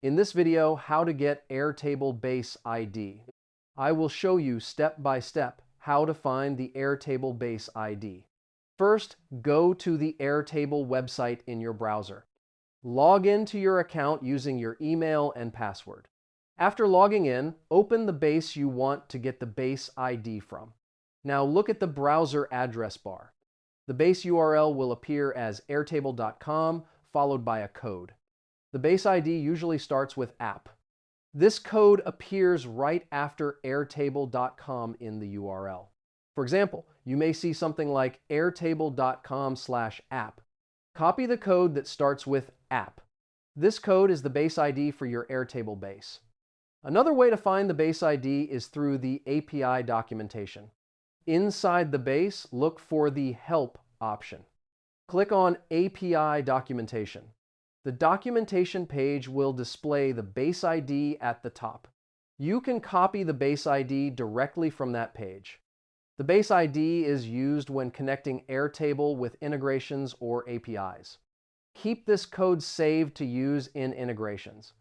In this video, how to get Airtable Base ID. I will show you step by step how to find the Airtable Base ID. First, go to the Airtable website in your browser. Log into your account using your email and password. After logging in, open the base you want to get the base ID from. Now look at the browser address bar. The base URL will appear as airtable.com followed by a code. The base ID usually starts with app. This code appears right after airtable.com in the URL. For example, you may see something like airtable.com/app. Copy the code that starts with app. This code is the base ID for your Airtable base. Another way to find the base ID is through the API documentation. Inside the base, look for the Help option. Click on API documentation. The documentation page will display the base ID at the top. You can copy the base ID directly from that page. The base ID is used when connecting Airtable with integrations or APIs. Keep this code saved to use in integrations.